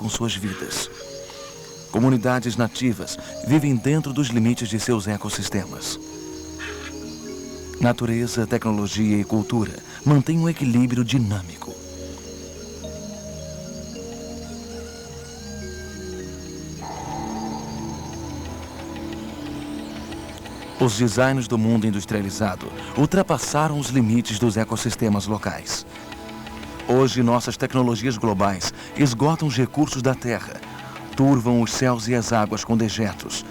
com suas vidas. Comunidades nativas vivem dentro dos limites de seus ecossistemas. Natureza, tecnologia e cultura mantêm um equilíbrio dinâmico. Os designs do mundo industrializado ultrapassaram os limites dos ecossistemas locais. Hoje, nossas tecnologias globais esgotam os recursos da Terra, turvam os céus e as águas com dejetos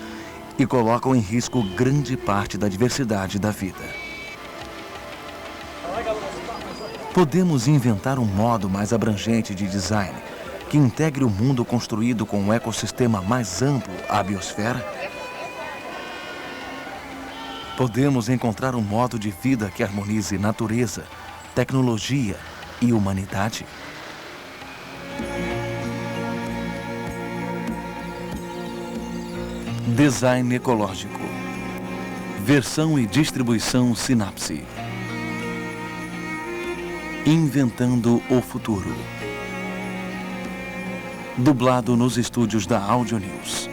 e colocam em risco grande parte da diversidade da vida. Podemos inventar um modo mais abrangente de design que integre o mundo construído com um ecossistema mais amplo à biosfera? Podemos encontrar um modo de vida que harmonize natureza, tecnologia e humanidade? Design ecológico. Versão e distribuição Sinapse. Inventando o futuro. Dublado nos estúdios da Audio News.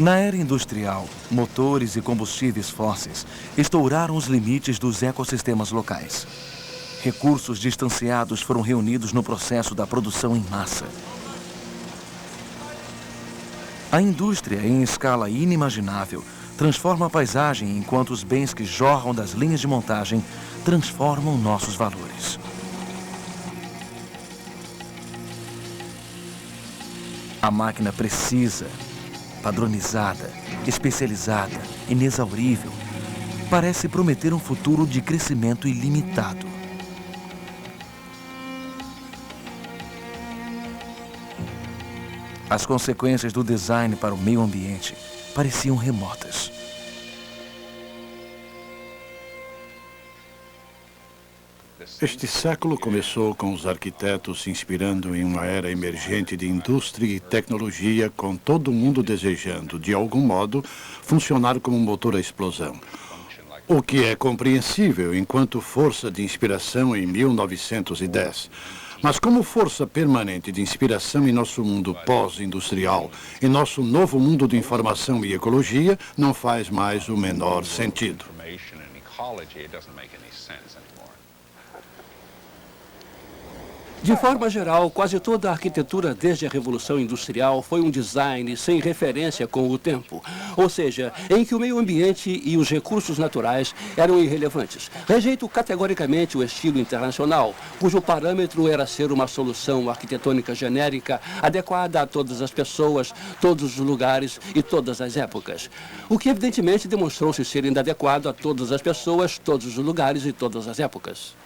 Na era industrial, motores e combustíveis fósseis estouraram os limites dos ecossistemas locais. Recursos distanciados foram reunidos no processo da produção em massa. A indústria, em escala inimaginável, transforma a paisagem enquanto os bens que jorram das linhas de montagem transformam nossos valores. A máquina precisa, padronizada, especializada, inexaurível, parece prometer um futuro de crescimento ilimitado. As consequências do design para o meio ambiente pareciam remotas. Este século começou com os arquitetos se inspirando em uma era emergente de indústria e tecnologia, com todo mundo desejando, de algum modo, funcionar como um motor à explosão. O que é compreensível enquanto força de inspiração em 1910. Mas como força permanente de inspiração em nosso mundo pós-industrial, em nosso novo mundo de informação e ecologia, não faz mais o menor sentido. De forma geral, quase toda a arquitetura desde a Revolução Industrial foi um design sem referência com o tempo, ou seja, em que o meio ambiente e os recursos naturais eram irrelevantes. Rejeito categoricamente o estilo internacional, cujo parâmetro era ser uma solução arquitetônica genérica, adequada a todas as pessoas, todos os lugares e todas as épocas. O que evidentemente demonstrou-se ser inadequado a todas as pessoas, todos os lugares e todas as épocas.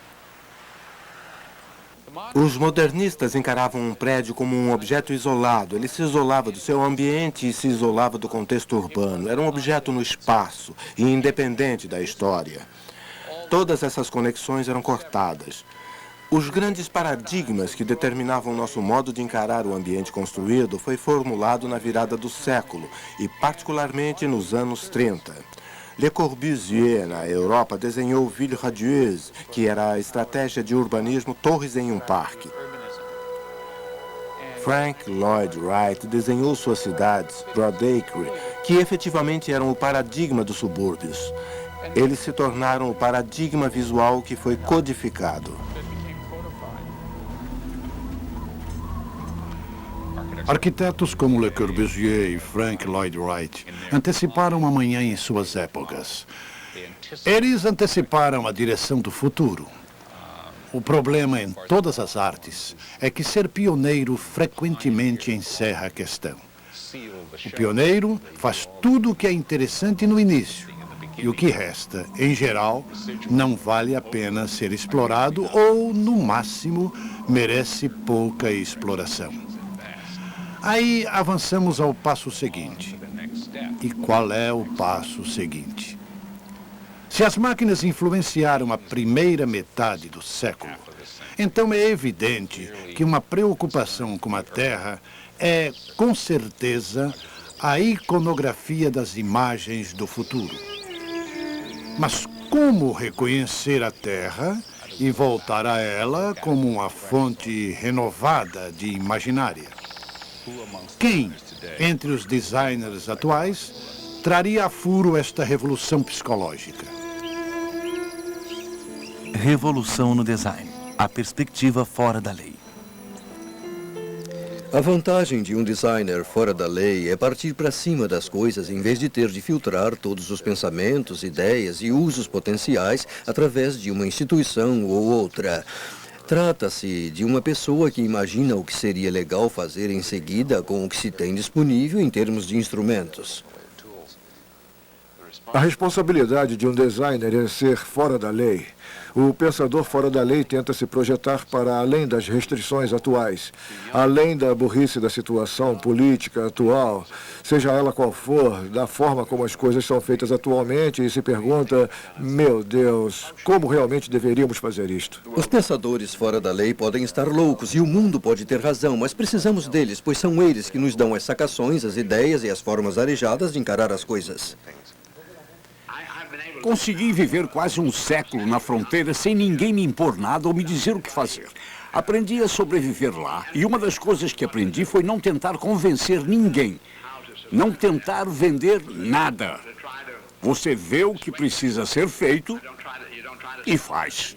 Os modernistas encaravam um prédio como um objeto isolado. Ele se isolava do seu ambiente e se isolava do contexto urbano. Era um objeto no espaço e independente da história. Todas essas conexões eram cortadas. Os grandes paradigmas que determinavam nosso modo de encarar o ambiente construído foi formulado na virada do século e particularmente nos anos 30. Le Corbusier, na Europa, desenhou Ville radieuse, que era a estratégia de urbanismo torres em um parque. Frank Lloyd Wright desenhou suas cidades, Broadacre, que efetivamente eram o paradigma dos subúrbios. Eles se tornaram o paradigma visual que foi codificado. Arquitetos como Le Corbusier e Frank Lloyd Wright anteciparam a manhã em suas épocas. Eles anteciparam a direção do futuro. O problema em todas as artes é que ser pioneiro frequentemente encerra a questão. O pioneiro faz tudo o que é interessante no início, e o que resta, em geral, não vale a pena ser explorado ou, no máximo, merece pouca exploração. Aí avançamos ao passo seguinte. E qual é o passo seguinte? Se as máquinas influenciaram a primeira metade do século, então é evidente que uma preocupação com a Terra é, com certeza, a iconografia das imagens do futuro. Mas como reconhecer a Terra e voltar a ela como uma fonte renovada de imaginária? Quem, entre os designers atuais, traria a furo esta revolução psicológica? Revolução no design. A perspectiva fora da lei. A vantagem de um designer fora da lei é partir para cima das coisas em vez de ter de filtrar todos os pensamentos, ideias e usos potenciais através de uma instituição ou outra. Trata-se de uma pessoa que imagina o que seria legal fazer em seguida com o que se tem disponível em termos de instrumentos. A responsabilidade de um designer é ser fora da lei. O pensador fora da lei tenta se projetar para além das restrições atuais, além da burrice da situação política atual, seja ela qual for, da forma como as coisas são feitas atualmente, e se pergunta, meu Deus, como realmente deveríamos fazer isto? Os pensadores fora da lei podem estar loucos e o mundo pode ter razão, mas precisamos deles, pois são eles que nos dão as sacações, as ideias e as formas arejadas de encarar as coisas. Consegui viver quase um século na fronteira sem ninguém me impor nada ou me dizer o que fazer. Aprendi a sobreviver lá e uma das coisas que aprendi foi não tentar convencer ninguém. Não tentar vender nada. Você vê o que precisa ser feito e faz.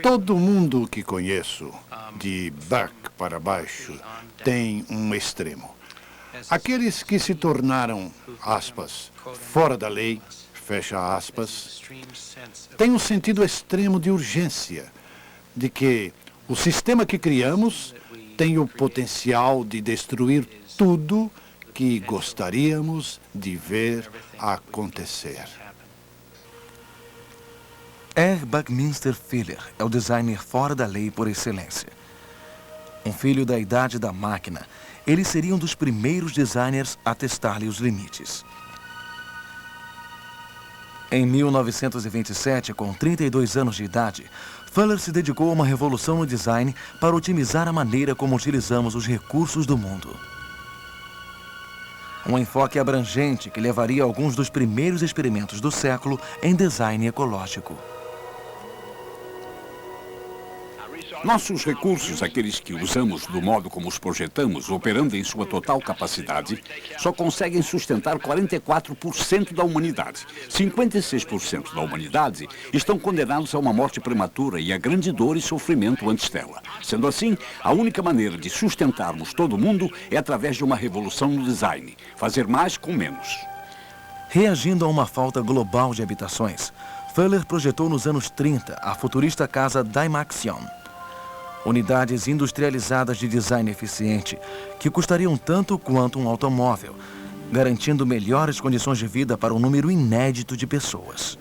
Todo mundo que conheço, de Buck para baixo, tem um extremo. Aqueles que se tornaram, aspas, fora da lei, fecha aspas, têm um sentido extremo de urgência, de que o sistema que criamos tem o potencial de destruir tudo que gostaríamos de ver acontecer. R. Buckminster Fuller é o designer fora da lei por excelência. Um filho da idade da máquina, ele seria um dos primeiros designers a testar-lhe os limites. Em 1927, com 32 anos de idade, Fuller se dedicou a uma revolução no design para otimizar a maneira como utilizamos os recursos do mundo. Um enfoque abrangente que levaria a alguns dos primeiros experimentos do século em design ecológico. Nossos recursos, aqueles que usamos do modo como os projetamos, operando em sua total capacidade, só conseguem sustentar 44% da humanidade. 56% da humanidade estão condenados a uma morte prematura e a grande dor e sofrimento antes dela. Sendo assim, a única maneira de sustentarmos todo mundo é através de uma revolução no design. Fazer mais com menos. Reagindo a uma falta global de habitações, Fuller projetou nos anos 30 a futurista casa Dymaxion. Unidades industrializadas de design eficiente que custariam tanto quanto um automóvel, garantindo melhores condições de vida para um número inédito de pessoas.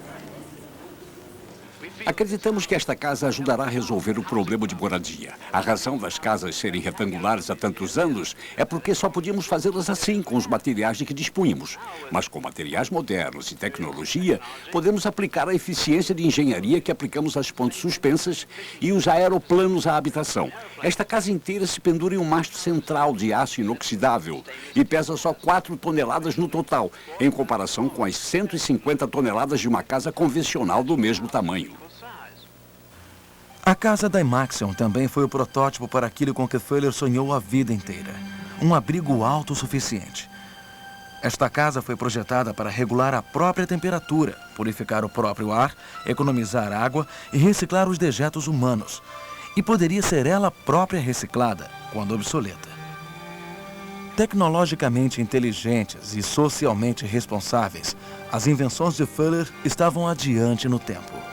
Acreditamos que esta casa ajudará a resolver o problema de moradia. A razão das casas serem retangulares há tantos anos é porque só podíamos fazê-las assim, com os materiais de que dispunhamos. Mas com materiais modernos e tecnologia, podemos aplicar a eficiência de engenharia que aplicamos às pontes suspensas e os aeroplanos à habitação. Esta casa inteira se pendura em um mastro central de aço inoxidável e pesa só 4 toneladas no total, em comparação com as 150 toneladas de uma casa convencional do mesmo tamanho. A casa Dymaxion também foi o protótipo para aquilo com que Fuller sonhou a vida inteira. Um abrigo autossuficiente. Esta casa foi projetada para regular a própria temperatura, purificar o próprio ar, economizar água e reciclar os dejetos humanos. E poderia ser ela própria reciclada, quando obsoleta. Tecnologicamente inteligentes e socialmente responsáveis, as invenções de Fuller estavam adiante no tempo.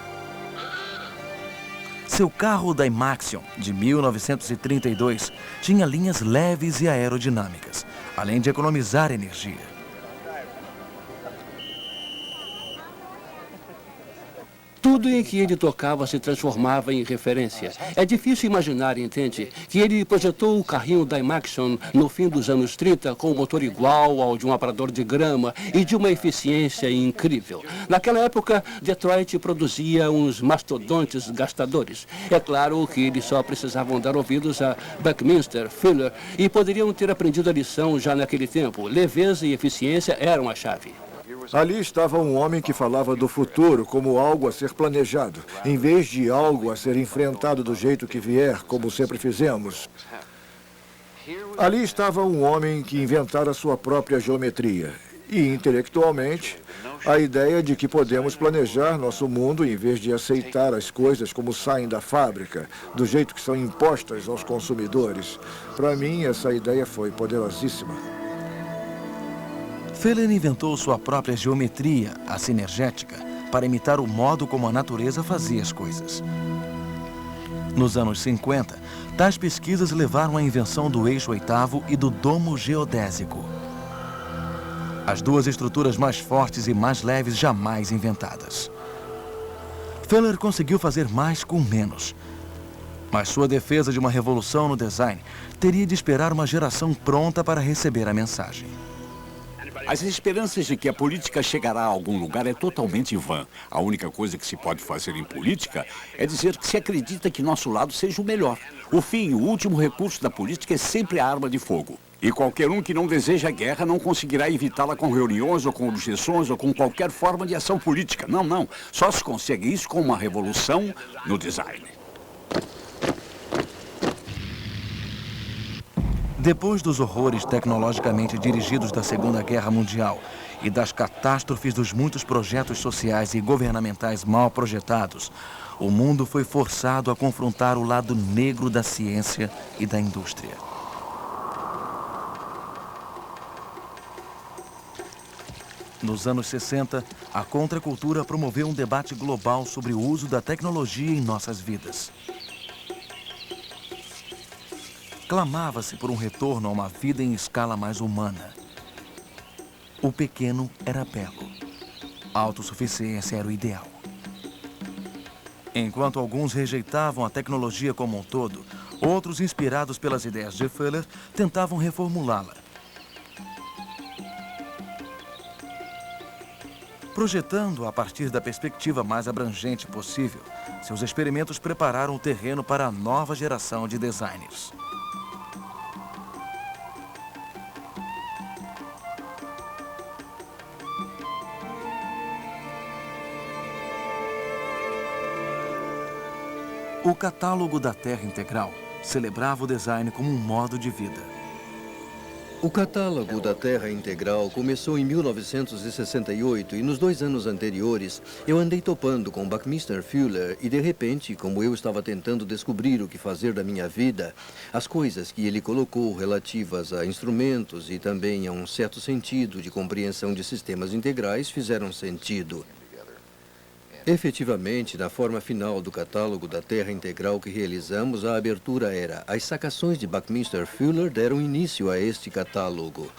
Seu carro Dymaxion, de 1932, tinha linhas leves e aerodinâmicas, além de economizar energia. Tudo em que ele tocava se transformava em referência. É difícil imaginar, entende, que ele projetou o carrinho da Imaxon no fim dos anos 30 com um motor igual ao de um aparador de grama e de uma eficiência incrível. Naquela época, Detroit produzia uns mastodontes gastadores. É claro que eles só precisavam dar ouvidos a Buckminster Fuller e poderiam ter aprendido a lição já naquele tempo. Leveza e eficiência eram a chave. Ali estava um homem que falava do futuro como algo a ser planejado, em vez de algo a ser enfrentado do jeito que vier, como sempre fizemos. Ali estava um homem que inventara sua própria geometria e, intelectualmente, a ideia de que podemos planejar nosso mundo em vez de aceitar as coisas como saem da fábrica, do jeito que são impostas aos consumidores. Para mim, essa ideia foi poderosíssima. Fuller inventou sua própria geometria, a sinergética, para imitar o modo como a natureza fazia as coisas. Nos anos 50, tais pesquisas levaram à invenção do eixo oitavo e do domo geodésico. As duas estruturas mais fortes e mais leves jamais inventadas. Fuller conseguiu fazer mais com menos. Mas sua defesa de uma revolução no design teria de esperar uma geração pronta para receber a mensagem. As esperanças de que a política chegará a algum lugar é totalmente vã. A única coisa que se pode fazer em política é dizer que se acredita que nosso lado seja o melhor. O fim e o último recurso da política é sempre a arma de fogo. E qualquer um que não deseja guerra não conseguirá evitá-la com reuniões ou com objeções ou com qualquer forma de ação política. Não, não. Só se consegue isso com uma revolução no design. Depois dos horrores tecnologicamente dirigidos da Segunda Guerra Mundial e das catástrofes dos muitos projetos sociais e governamentais mal projetados, o mundo foi forçado a confrontar o lado negro da ciência e da indústria. Nos anos 60, a contracultura promoveu um debate global sobre o uso da tecnologia em nossas vidas. Clamava-se por um retorno a uma vida em escala mais humana. O pequeno era belo. A autossuficiência era o ideal. Enquanto alguns rejeitavam a tecnologia como um todo, outros, inspirados pelas ideias de Fuller, tentavam reformulá-la. Projetando a partir da perspectiva mais abrangente possível, seus experimentos prepararam o terreno para a nova geração de designers. O catálogo da Terra Integral celebrava o design como um modo de vida. O catálogo da Terra Integral começou em 1968 e nos 2 anos anteriores eu andei topando com Buckminster Fuller e de repente, como eu estava tentando descobrir o que fazer da minha vida, as coisas que ele colocou relativas a instrumentos e também a um certo sentido de compreensão de sistemas integrais fizeram sentido. Efetivamente, na forma final do catálogo da Terra Integral que realizamos, a abertura era: as sacações de Buckminster Fuller deram início a este catálogo.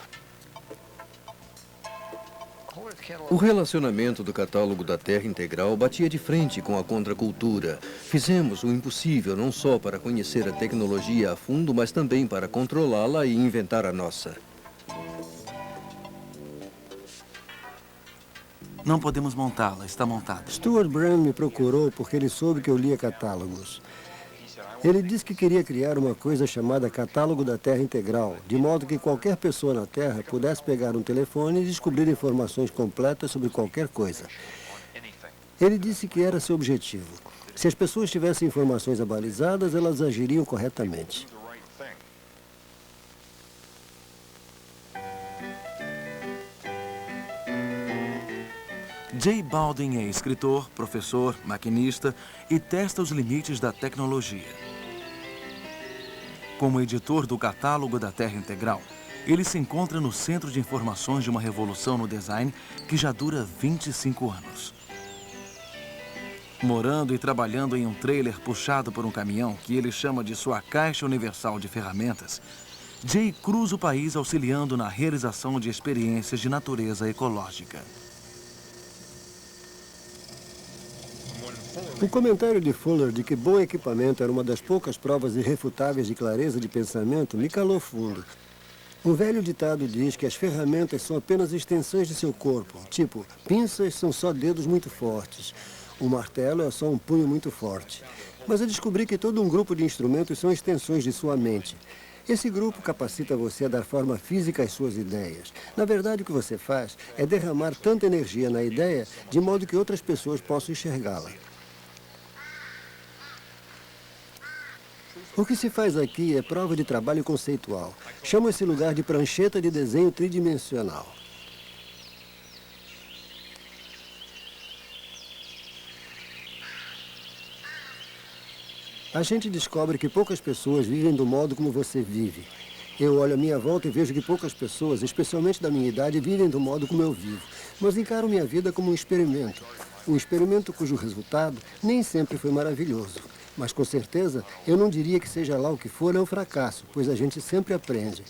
O relacionamento do catálogo da Terra Integral batia de frente com a contracultura. Fizemos o impossível não só para conhecer a tecnologia a fundo, mas também para controlá-la e inventar a nossa. Não podemos montá-la, está montada. Stuart Brown me procurou porque ele soube que eu lia catálogos. Ele disse que queria criar uma coisa chamada Catálogo da Terra Integral, de modo que qualquer pessoa na Terra pudesse pegar um telefone e descobrir informações completas sobre qualquer coisa. Ele disse que era seu objetivo. Se as pessoas tivessem informações abalizadas, elas agiriam corretamente. J. Baldwin é escritor, professor, maquinista e testa os limites da tecnologia. Como editor do Catálogo da Terra Integral, ele se encontra no centro de informações de uma revolução no design que já dura 25 anos. Morando e trabalhando em um trailer puxado por um caminhão que ele chama de sua caixa universal de ferramentas, Jay cruza o país auxiliando na realização de experiências de natureza ecológica. O comentário de Fuller de que bom equipamento era uma das poucas provas irrefutáveis de clareza de pensamento me calou fundo. Um velho ditado diz que as ferramentas são apenas extensões de seu corpo. Tipo, pinças são só dedos muito fortes. O martelo é só um punho muito forte. Mas eu descobri que todo um grupo de instrumentos são extensões de sua mente. Esse grupo capacita você a dar forma física às suas ideias. Na verdade, o que você faz é derramar tanta energia na ideia de modo que outras pessoas possam enxergá-la. O que se faz aqui é prova de trabalho conceitual. Chamo esse lugar de prancheta de desenho tridimensional. A gente descobre que poucas pessoas vivem do modo como você vive. Eu olho à minha volta e vejo que poucas pessoas, especialmente da minha idade, vivem do modo como eu vivo. Mas encaro minha vida como um experimento. Um experimento cujo resultado nem sempre foi maravilhoso. Mas, com certeza, eu não diria que seja lá o que for é um fracasso, pois a gente sempre aprende.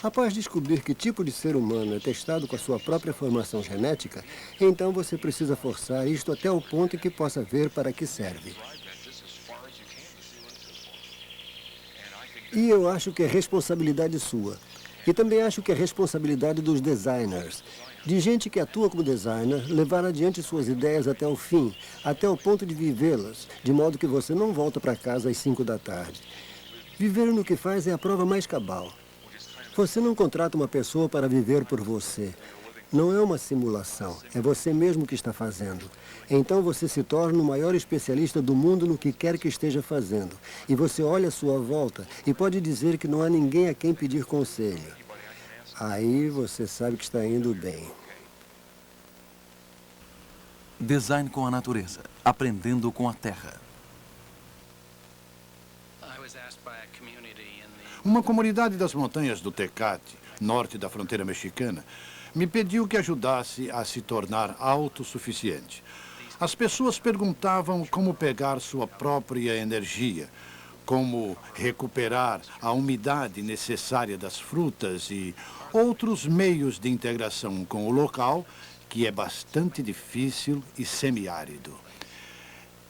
Após descobrir que tipo de ser humano é testado com a sua própria formação genética, então você precisa forçar isto até o ponto em que possa ver para que serve. E eu acho que é responsabilidade sua. E também acho que é responsabilidade dos designers, de gente que atua como designer, levar adiante suas ideias até o fim, até o ponto de vivê-las, de modo que você não volta para casa às 5 da tarde. Viver no que faz é a prova mais cabal. Você não contrata uma pessoa para viver por você. Não é uma simulação, é você mesmo que está fazendo. Então você se torna o maior especialista do mundo no que quer que esteja fazendo. E você olha à sua volta e pode dizer que não há ninguém a quem pedir conselho. Aí você sabe que está indo bem. Design com a natureza, aprendendo com a terra. Uma comunidade das montanhas do Tecate, norte da fronteira mexicana, me pediu que ajudasse a se tornar autossuficiente. As pessoas perguntavam como pegar sua própria energia, como recuperar a umidade necessária das frutas e outros meios de integração com o local, que é bastante difícil e semiárido.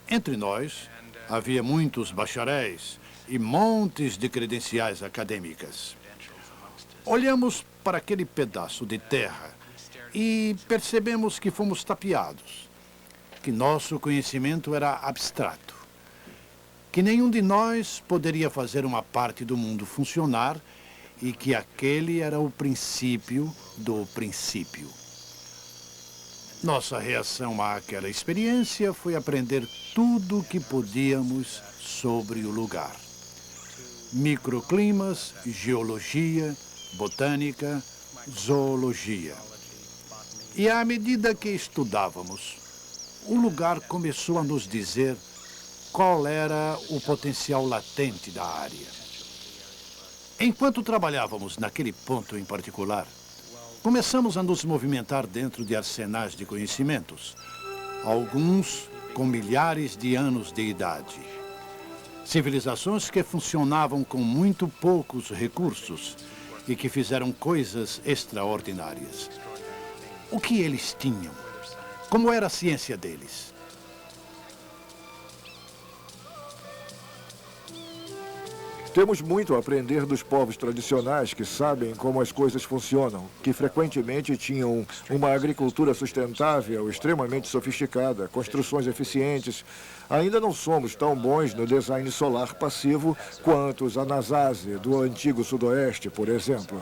Entre nós, havia muitos bacharéis e montes de credenciais acadêmicas. Olhamos para aquele pedaço de terra e percebemos que fomos tapeados, que nosso conhecimento era abstrato, que nenhum de nós poderia fazer uma parte do mundo funcionar e que aquele era o princípio do princípio. Nossa reação àquela experiência foi aprender tudo o que podíamos sobre o lugar. Microclimas, geologia, botânica, zoologia. E à medida que estudávamos, o lugar começou a nos dizer qual era o potencial latente da área. Enquanto trabalhávamos naquele ponto em particular, começamos a nos movimentar dentro de arsenais de conhecimentos, alguns com milhares de anos de idade. Civilizações que funcionavam com muito poucos recursos e que fizeram coisas extraordinárias. O que eles tinham? Como era a ciência deles? Temos muito a aprender dos povos tradicionais que sabem como as coisas funcionam, que frequentemente tinham uma agricultura sustentável, extremamente sofisticada, construções eficientes. Ainda não somos tão bons no design solar passivo quanto os Anasazi do antigo Sudoeste, por exemplo.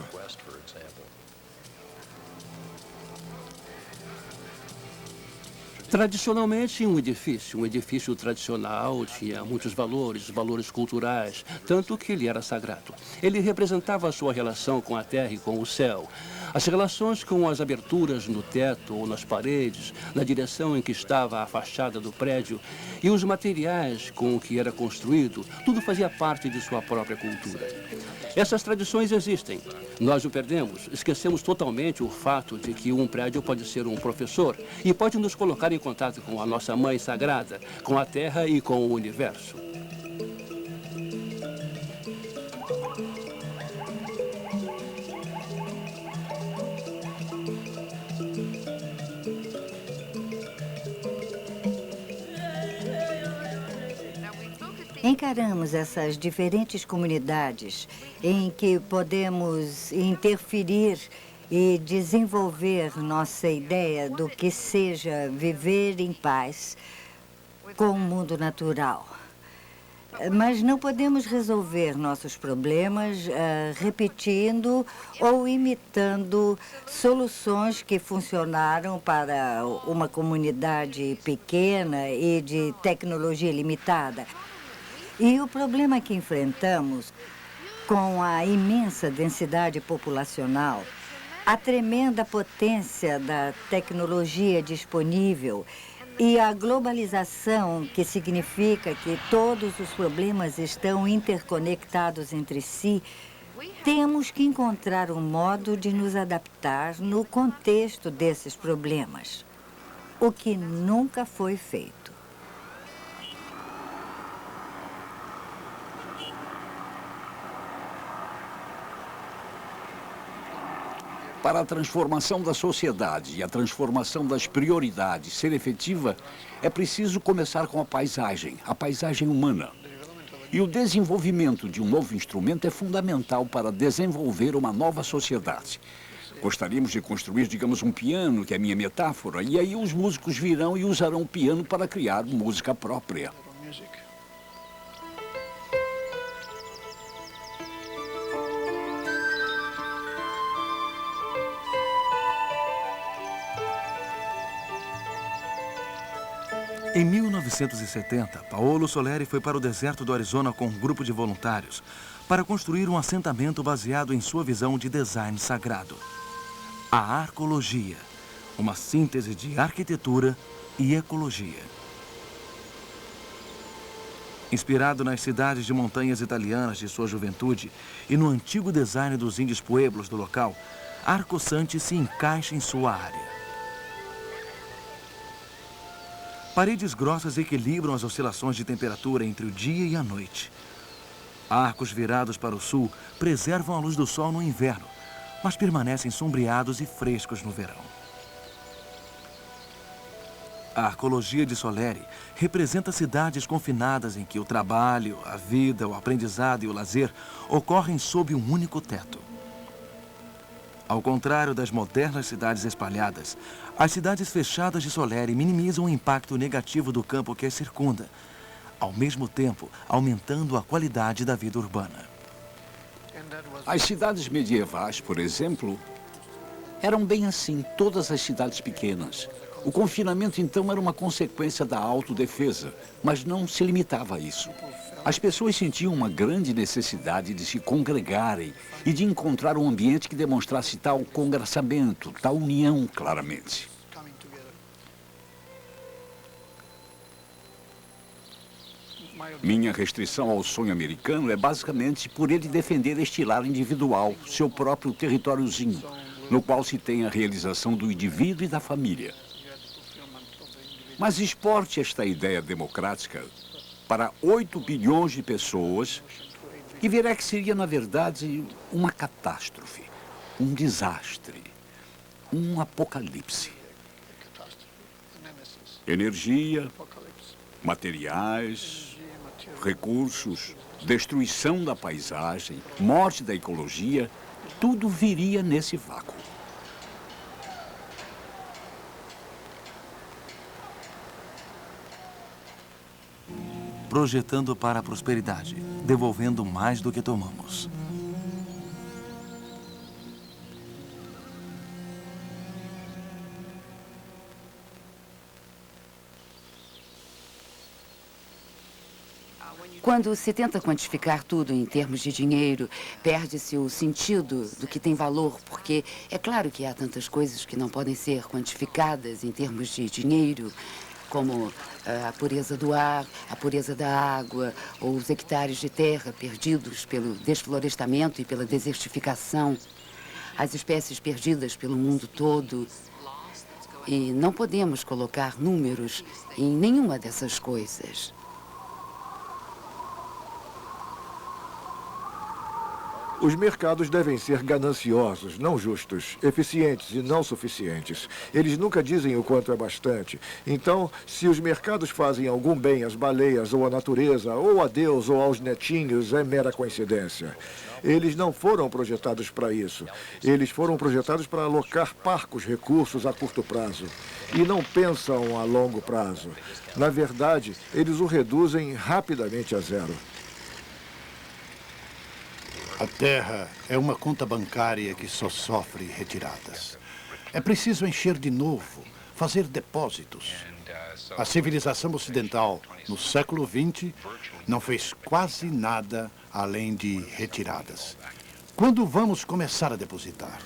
Tradicionalmente, um edifício tradicional tinha muitos valores culturais, tanto que ele era sagrado. Ele representava a sua relação com a terra e com o céu. As relações com as aberturas no teto ou nas paredes, na direção em que estava a fachada do prédio e os materiais com que era construído, tudo fazia parte de sua própria cultura. Essas tradições existem. Nós o perdemos, esquecemos totalmente o fato de que um prédio pode ser um professor e pode nos colocar em contato com a nossa mãe sagrada, com a terra e com o universo. encaramos essas diferentes comunidades em que podemos interferir e desenvolver nossa ideia do que seja viver em paz com o mundo natural. Mas não podemos resolver nossos problemas repetindo ou imitando soluções que funcionaram para uma comunidade pequena e de tecnologia limitada. E o problema que enfrentamos com a imensa densidade populacional, a tremenda potência da tecnologia disponível e a globalização, que significa que todos os problemas estão interconectados entre si, temos que encontrar um modo de nos adaptar no contexto desses problemas, o que nunca foi feito. Para a transformação da sociedade e a transformação das prioridades ser efetiva, é preciso começar com a paisagem humana. E o desenvolvimento de um novo instrumento é fundamental para desenvolver uma nova sociedade. Gostaríamos de construir, digamos, um piano, que é a minha metáfora, e aí os músicos virão e usarão o piano para criar música própria. Em 1970, Paolo Soleri foi para o deserto do Arizona com um grupo de voluntários para construir um assentamento baseado em sua visão de design sagrado. A arcologia, uma síntese de arquitetura e ecologia. Inspirado nas cidades de montanhas italianas de sua juventude e no antigo design dos índios pueblos do local, Arcosanti se encaixa em sua área. Paredes grossas equilibram as oscilações de temperatura entre o dia e a noite. Arcos virados para o sul preservam a luz do sol no inverno, mas permanecem sombreados e frescos no verão. A arcologia de Soleri representa cidades confinadas em que o trabalho, a vida, o aprendizado e o lazer ocorrem sob um único teto. Ao contrário das modernas cidades espalhadas, as cidades fechadas de Soleri minimizam o impacto negativo do campo que as circunda, ao mesmo tempo aumentando a qualidade da vida urbana. As cidades medievais, por exemplo, eram bem assim, todas as cidades pequenas. O confinamento, então, era uma consequência da autodefesa, mas não se limitava a isso. As pessoas sentiam uma grande necessidade de se congregarem e de encontrar um ambiente que demonstrasse tal congraçamento, tal união, claramente. Minha restrição ao sonho americano é basicamente por ele defender este lar individual, seu próprio territóriozinho, no qual se tem a realização do indivíduo e da família. Mas exporte esta ideia democrática para 8 bilhões de pessoas e verá que seria, na verdade, uma catástrofe, um desastre, um apocalipse. Energia, materiais, recursos, destruição da paisagem, morte da ecologia, tudo viria nesse vácuo. Projetando para a prosperidade, devolvendo mais do que tomamos. Quando se tenta quantificar tudo em termos de dinheiro, perde-se o sentido do que tem valor, porque é claro que há tantas coisas que não podem ser quantificadas em termos de dinheiro, como a pureza do ar, a pureza da água, ou os hectares de terra perdidos pelo desflorestamento e pela desertificação, as espécies perdidas pelo mundo todo. E não podemos colocar números em nenhuma dessas coisas. Os mercados devem ser gananciosos, não justos, eficientes e não suficientes. Eles nunca dizem o quanto é bastante. Então, se os mercados fazem algum bem às baleias ou à natureza, ou a Deus ou aos netinhos, é mera coincidência. Eles não foram projetados para isso. Eles foram projetados para alocar parcos recursos a curto prazo. E não pensam a longo prazo. Na verdade, eles o reduzem rapidamente a zero. A Terra é uma conta bancária que só sofre retiradas. É preciso encher de novo, fazer depósitos. A civilização ocidental, no século XX, não fez quase nada além de retiradas. Quando vamos começar a depositar?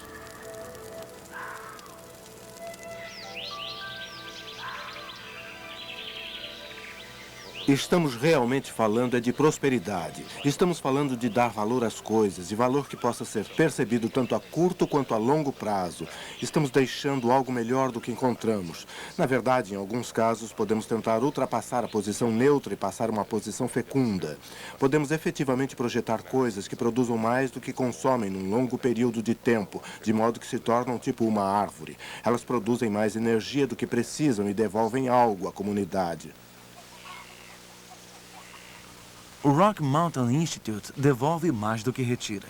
Estamos realmente falando de prosperidade. Estamos falando de dar valor às coisas, e valor que possa ser percebido tanto a curto quanto a longo prazo. Estamos deixando algo melhor do que encontramos. Na verdade, em alguns casos, podemos tentar ultrapassar a posição neutra e passar uma posição fecunda. Podemos efetivamente projetar coisas que produzam mais do que consomem num longo período de tempo, de modo que se tornam tipo uma árvore. Elas produzem mais energia do que precisam e devolvem algo à comunidade. O Rock Mountain Institute devolve mais do que retira.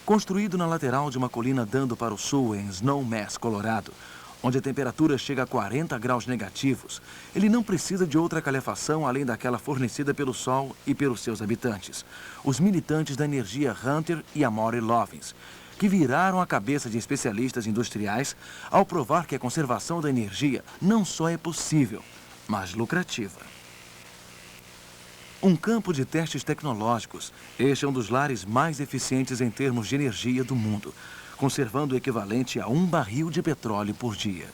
Construído na lateral de uma colina dando para o sul em Snowmass, Colorado, onde a temperatura chega a 40 graus negativos, ele não precisa de outra calefação além daquela fornecida pelo Sol e pelos seus habitantes, os militantes da energia Hunter e Amory Lovins, que viraram a cabeça de especialistas industriais ao provar que a conservação da energia não só é possível, mas lucrativa. Um campo de testes tecnológicos, este é um dos lares mais eficientes em termos de energia do mundo, conservando o equivalente a 1 barril de petróleo por dia.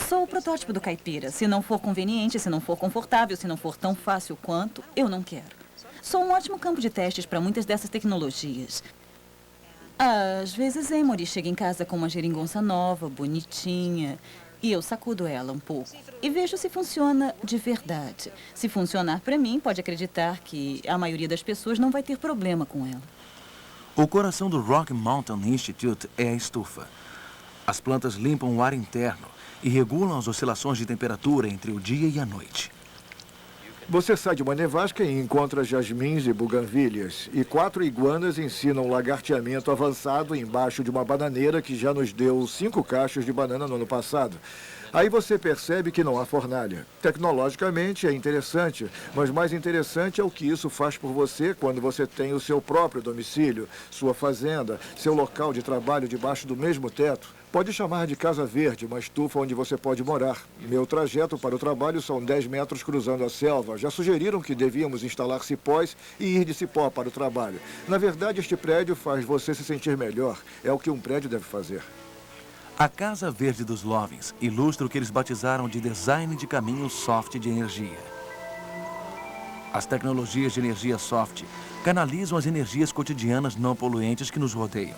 Sou o protótipo do caipira. Se não for conveniente, se não for confortável, se não for tão fácil quanto, eu não quero. Sou um ótimo campo de testes para muitas dessas tecnologias. Às vezes, Emory chega em casa com uma geringonça nova, bonitinha, e eu sacudo ela um pouco e vejo se funciona de verdade. Se funcionar para mim, pode acreditar que a maioria das pessoas não vai ter problema com ela. O coração do Rock Mountain Institute é a estufa. As plantas limpam o ar interno e regulam as oscilações de temperatura entre o dia e a noite. Você sai de uma nevasca e encontra jasmins e buganvílias. E 4 iguanas ensinam lagarteamento avançado embaixo de uma bananeira que já nos deu 5 cachos de banana no ano passado. Aí você percebe que não há fornalha. Tecnologicamente é interessante, mas mais interessante é o que isso faz por você quando você tem o seu próprio domicílio, sua fazenda, seu local de trabalho debaixo do mesmo teto. Pode chamar de Casa Verde, uma estufa onde você pode morar. Meu trajeto para o trabalho são 10 metros cruzando a selva. Já sugeriram que devíamos instalar cipós e ir de cipó para o trabalho. Na verdade, este prédio faz você se sentir melhor. É o que um prédio deve fazer. A Casa Verde dos Lovins ilustra o que eles batizaram de design de caminho soft de energia. As tecnologias de energia soft canalizam as energias cotidianas não poluentes que nos rodeiam.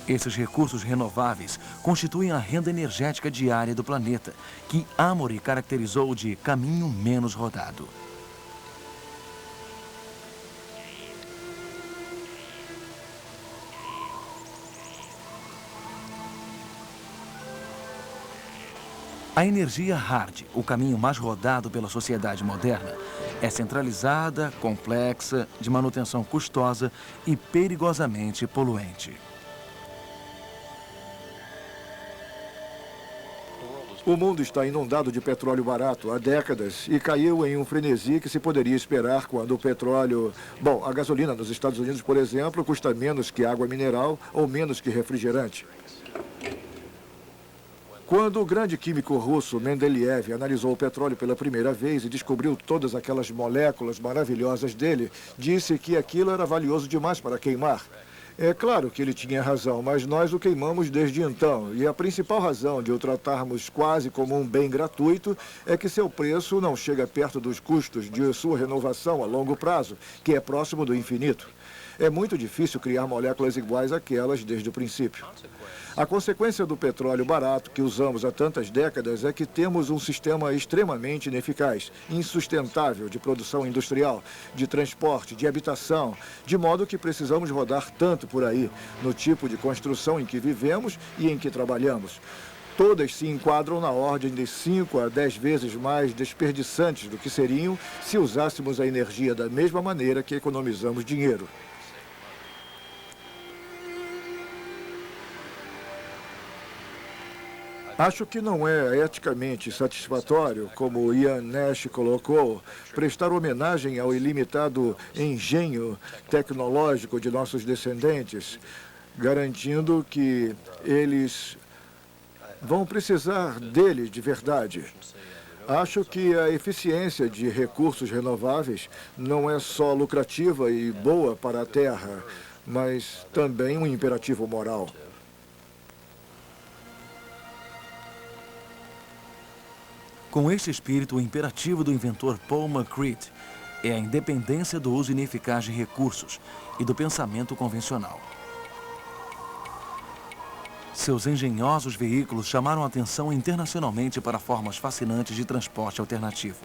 Esses recursos renováveis constituem a renda energética diária do planeta, que Amory caracterizou de caminho menos rodado. A energia hard, o caminho mais rodado pela sociedade moderna, é centralizada, complexa, de manutenção custosa e perigosamente poluente. O mundo está inundado de petróleo barato há décadas e caiu em um frenesi que se poderia esperar quando o petróleo... Bom, a gasolina nos Estados Unidos, por exemplo, custa menos que água mineral ou menos que refrigerante. Quando o grande químico russo Mendeleev analisou o petróleo pela primeira vez e descobriu todas aquelas moléculas maravilhosas dele, disse que aquilo era valioso demais para queimar. É claro que ele tinha razão, mas nós o queimamos desde então. E a principal razão de o tratarmos quase como um bem gratuito é que seu preço não chega perto dos custos de sua renovação a longo prazo, que é próximo do infinito. É muito difícil criar moléculas iguais àquelas desde o princípio. A consequência do petróleo barato que usamos há tantas décadas é que temos um sistema extremamente ineficaz, insustentável de produção industrial, de transporte, de habitação, de modo que precisamos rodar tanto por aí, no tipo de construção em que vivemos e em que trabalhamos. Todas se enquadram na ordem de 5 a 10 vezes mais desperdiçantes do que seriam se usássemos a energia da mesma maneira que economizamos dinheiro. Acho que não é eticamente satisfatório, como Ian Nash colocou, prestar homenagem ao ilimitado engenho tecnológico de nossos descendentes, garantindo que eles vão precisar dele de verdade. Acho que a eficiência de recursos renováveis não é só lucrativa e boa para a Terra, mas também um imperativo moral. Com este espírito, o imperativo do inventor Paul MacCready é a independência do uso ineficaz de recursos e do pensamento convencional. Seus engenhosos veículos chamaram a atenção internacionalmente para formas fascinantes de transporte alternativo.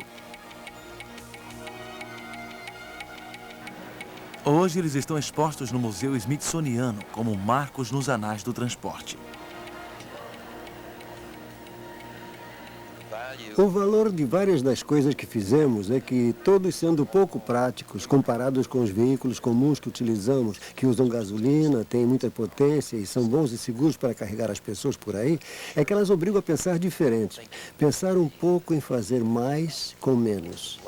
Hoje eles estão expostos no Museu Smithsoniano como marcos nos anais do transporte. O valor de várias das coisas que fizemos é que, todos sendo pouco práticos, comparados com os veículos comuns que utilizamos, que usam gasolina, têm muita potência e são bons e seguros para carregar as pessoas por aí, é que elas obrigam a pensar diferente. Pensar um pouco em fazer mais com menos.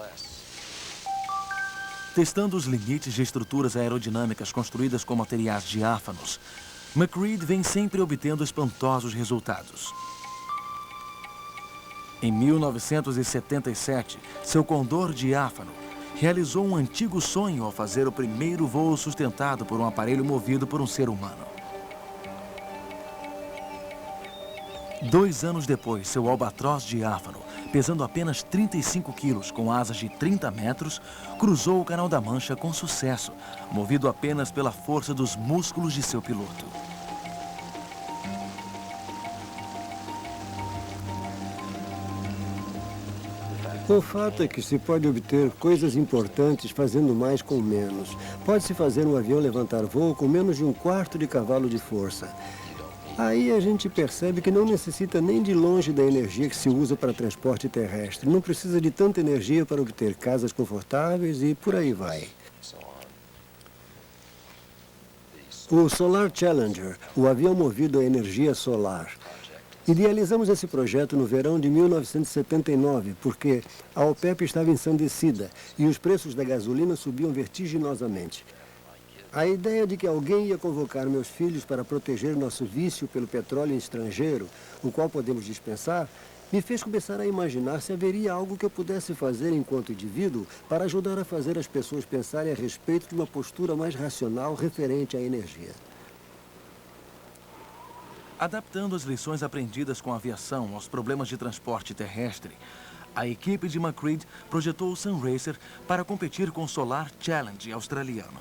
Testando os limites de estruturas aerodinâmicas construídas com materiais diáfanos, MacCready vem sempre obtendo espantosos resultados. Em 1977, seu Condor diáfano realizou um antigo sonho ao fazer o primeiro voo sustentado por um aparelho movido por um ser humano. 2 anos depois, seu Albatroz diáfano, pesando apenas 35 quilos, com asas de 30 metros, cruzou o Canal da Mancha com sucesso, movido apenas pela força dos músculos de seu piloto. O fato é que se pode obter coisas importantes fazendo mais com menos. Pode-se fazer um avião levantar voo com menos de 1/4 de cavalo de força. Aí a gente percebe que não necessita nem de longe da energia que se usa para transporte terrestre. Não precisa de tanta energia para obter casas confortáveis e por aí vai. O Solar Challenger, o avião movido a energia solar. Idealizamos esse projeto no verão de 1979, porque a OPEP estava ensandecida e os preços da gasolina subiam vertiginosamente. A ideia de que alguém ia convocar meus filhos para proteger nosso vício pelo petróleo estrangeiro, o qual podemos dispensar, me fez começar a imaginar se haveria algo que eu pudesse fazer enquanto indivíduo para ajudar a fazer as pessoas pensarem a respeito de uma postura mais racional referente à energia. Adaptando as lições aprendidas com a aviação aos problemas de transporte terrestre, a equipe de MacCready projetou o Sunracer para competir com o Solar Challenge australiano.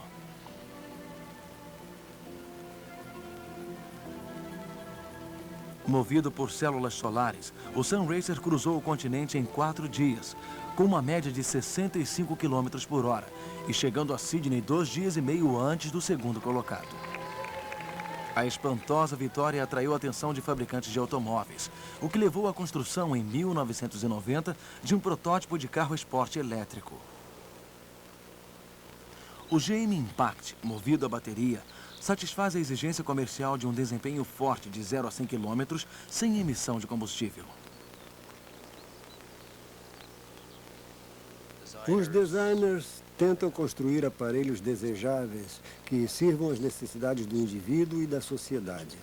Movido por células solares, o Sunracer cruzou o continente em 4 dias, com uma média de 65 km por hora, e chegando a Sydney 2 dias e meio antes do segundo colocado. A espantosa vitória atraiu a atenção de fabricantes de automóveis, o que levou à construção, em 1990, de um protótipo de carro esporte elétrico. O GM Impact, movido a bateria, satisfaz a exigência comercial de um desempenho forte de 0 a 100 km sem emissão de combustível. Os designers tentam construir aparelhos desejáveis que sirvam às necessidades do indivíduo e da sociedade.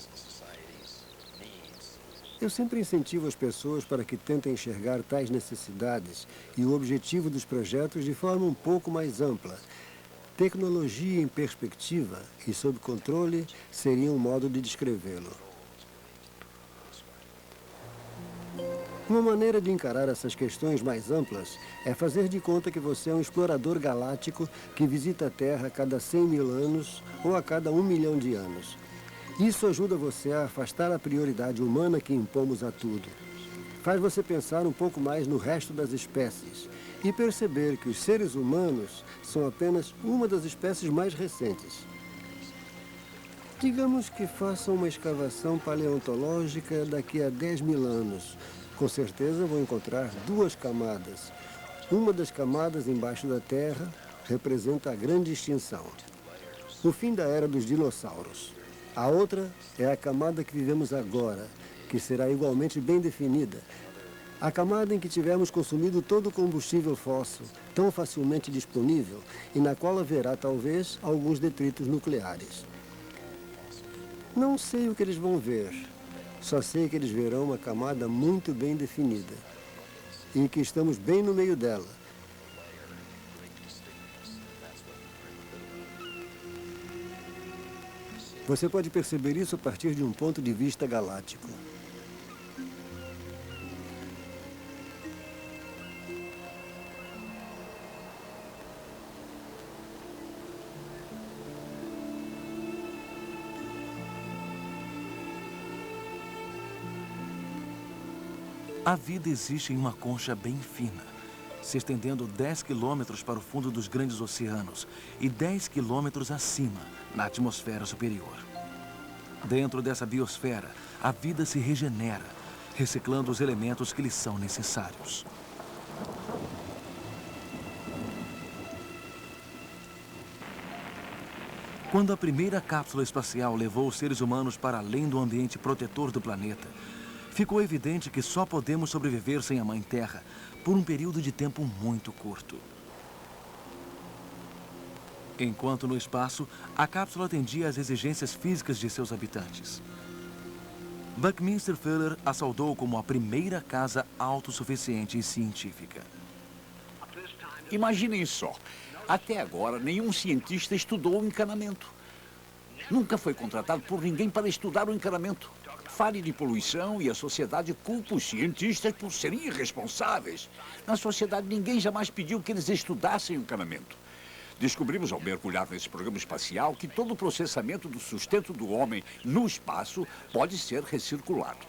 Eu sempre incentivo as pessoas para que tentem enxergar tais necessidades e o objetivo dos projetos de forma um pouco mais ampla. Tecnologia em perspectiva e sob controle seria um modo de descrevê-lo. Uma maneira de encarar essas questões mais amplas é fazer de conta que você é um explorador galáctico que visita a Terra a cada 100 mil anos ou a cada 1 milhão de anos. Isso ajuda você a afastar a prioridade humana que impomos a tudo. Faz você pensar um pouco mais no resto das espécies e perceber que os seres humanos são apenas uma das espécies mais recentes. Digamos que façam uma escavação paleontológica daqui a 10 mil anos. Com certeza vão encontrar 2 camadas. Uma das camadas embaixo da Terra representa a grande extinção, o fim da era dos dinossauros. A outra é a camada que vivemos agora, que será igualmente bem definida. A camada em que tivermos consumido todo o combustível fóssil, tão facilmente disponível, e na qual haverá, talvez, alguns detritos nucleares. Não sei o que eles vão ver. Só sei que eles verão uma camada muito bem definida e que estamos bem no meio dela. Você pode perceber isso a partir de um ponto de vista galáctico. A vida existe em uma concha bem fina, se estendendo 10 quilômetros para o fundo dos grandes oceanos e 10 quilômetros acima, na atmosfera superior. Dentro dessa biosfera, a vida se regenera, reciclando os elementos que lhe são necessários. Quando a primeira cápsula espacial levou os seres humanos para além do ambiente protetor do planeta, ficou evidente que só podemos sobreviver sem a Mãe Terra por um período de tempo muito curto. Enquanto no espaço, a cápsula atendia às exigências físicas de seus habitantes. Buckminster Fuller a saudou como a primeira casa autossuficiente e científica. Imaginem só, até agora nenhum cientista estudou o encanamento. Nunca foi contratado por ninguém para estudar o encanamento. Fale de poluição e a sociedade culpa os cientistas por serem irresponsáveis. Na sociedade, ninguém jamais pediu que eles estudassem o encanamento. Descobrimos ao mergulhar nesse programa espacial que todo o processamento do sustento do homem no espaço pode ser recirculado.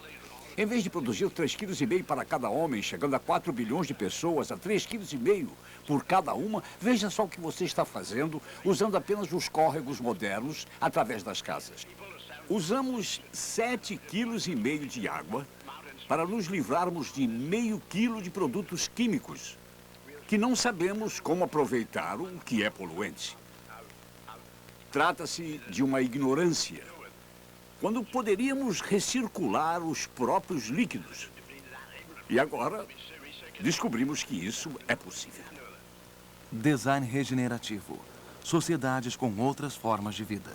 Em vez de produzir 3,5 kg para cada homem, chegando a 4 bilhões de pessoas, a 3,5 kg por cada uma, veja só o que você está fazendo usando apenas os córregos modernos através das casas. Usamos 7,5 kg de água para nos livrarmos de meio quilo de produtos químicos, que não sabemos como aproveitar o que é poluente. Trata-se de uma ignorância, quando poderíamos recircular os próprios líquidos. E agora, descobrimos que isso é possível. Design regenerativo. Sociedades com outras formas de vida.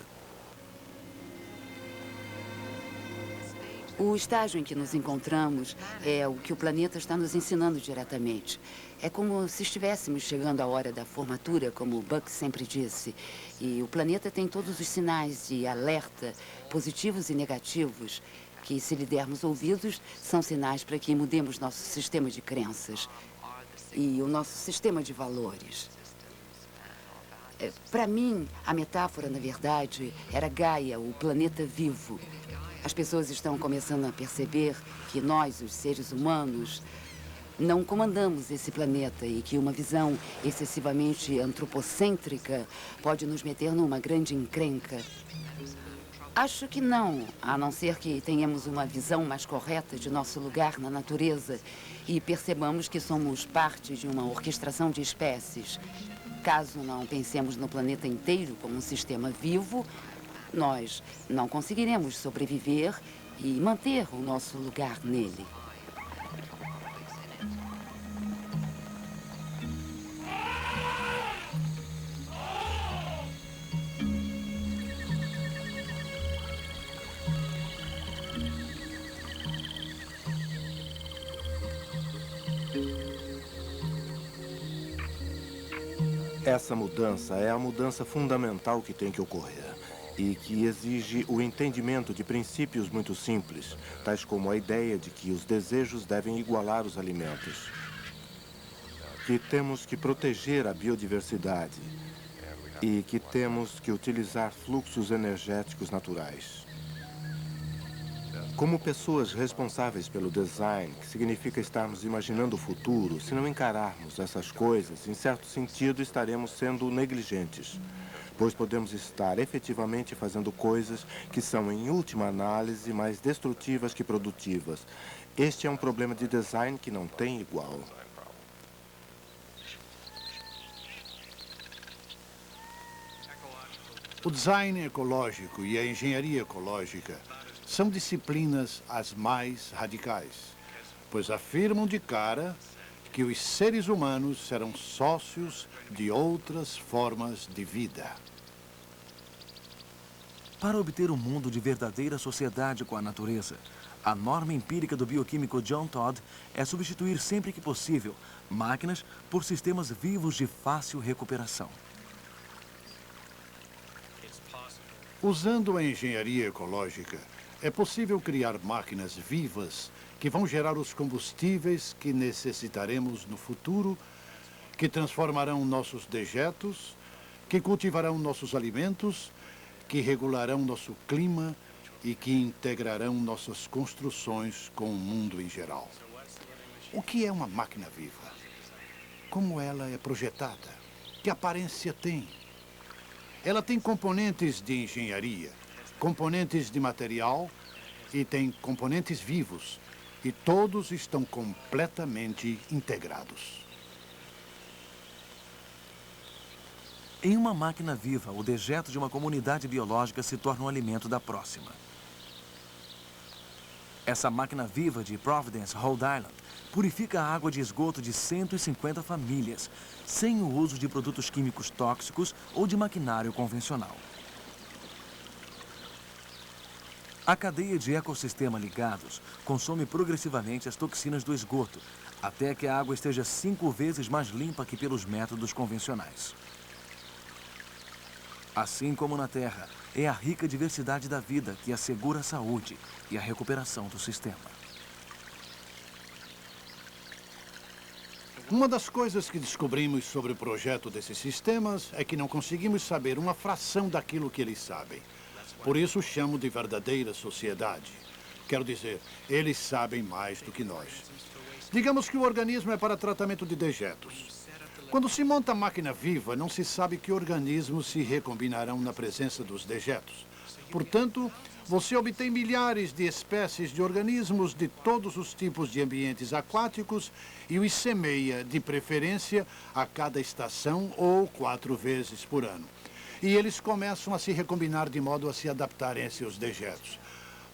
O estágio em que nos encontramos é o que o planeta está nos ensinando diretamente. É como se estivéssemos chegando à hora da formatura, como o Buck sempre disse. E o planeta tem todos os sinais de alerta, positivos e negativos, que, se lhe dermos ouvidos, são sinais para que mudemos nosso sistema de crenças e o nosso sistema de valores. Para mim, a metáfora, na verdade, era Gaia, o planeta vivo. As pessoas estão começando a perceber que nós, os seres humanos, não comandamos esse planeta e que uma visão excessivamente antropocêntrica pode nos meter numa grande encrenca. Acho que não, a não ser que tenhamos uma visão mais correta de nosso lugar na natureza e percebamos que somos parte de uma orquestração de espécies. Caso não pensemos no planeta inteiro como um sistema vivo, nós não conseguiremos sobreviver e manter o nosso lugar nele. Essa mudança é a mudança fundamental que tem que ocorrer. e que exige o entendimento de princípios muito simples, tais como a ideia de que os desejos devem igualar os alimentos, que temos que proteger a biodiversidade e que temos que utilizar fluxos energéticos naturais. Como pessoas responsáveis pelo design, que significa estarmos imaginando o futuro, se não encararmos essas coisas, em certo sentido estaremos sendo negligentes, pois podemos estar efetivamente fazendo coisas que são, em última análise, mais destrutivas que produtivas. Este é um problema de design que não tem igual. O design ecológico e a engenharia ecológica são disciplinas as mais radicais, pois afirmam de cara que os seres humanos serão sócios de outras formas de vida. Para obter um mundo de verdadeira sociedade com a natureza, a norma empírica do bioquímico John Todd é substituir sempre que possível máquinas por sistemas vivos de fácil recuperação. Usando a engenharia ecológica, é possível criar máquinas vivas que vão gerar os combustíveis que necessitaremos no futuro, que transformarão nossos dejetos, que cultivarão nossos alimentos, que regularão nosso clima e que integrarão nossas construções com o mundo em geral. O que é uma máquina viva? Como ela é projetada? Que aparência tem? Ela tem componentes de engenharia, componentes de material e tem componentes vivos, e todos estão completamente integrados. Em uma máquina viva, o dejeto de uma comunidade biológica se torna um alimento da próxima. Essa máquina viva de Providence, Rhode Island, purifica a água de esgoto de 150 famílias, sem o uso de produtos químicos tóxicos ou de maquinário convencional. A cadeia de ecossistema ligados consome progressivamente as toxinas do esgoto, até que a água esteja 5 vezes mais limpa que pelos métodos convencionais. Assim como na Terra, é a rica diversidade da vida que assegura a saúde e a recuperação do sistema. Uma das coisas que descobrimos sobre o projeto desses sistemas é que não conseguimos saber uma fração daquilo que eles sabem. Por isso chamo de verdadeira sociedade. Quero dizer, eles sabem mais do que nós. Digamos que o organismo é para tratamento de dejetos. Quando se monta máquina viva, não se sabe que organismos se recombinarão na presença dos dejetos. Portanto, você obtém milhares de espécies de organismos de todos os tipos de ambientes aquáticos e os semeia, de preferência, a cada estação ou 4 vezes por ano. E eles começam a se recombinar de modo a se adaptarem a seus dejetos.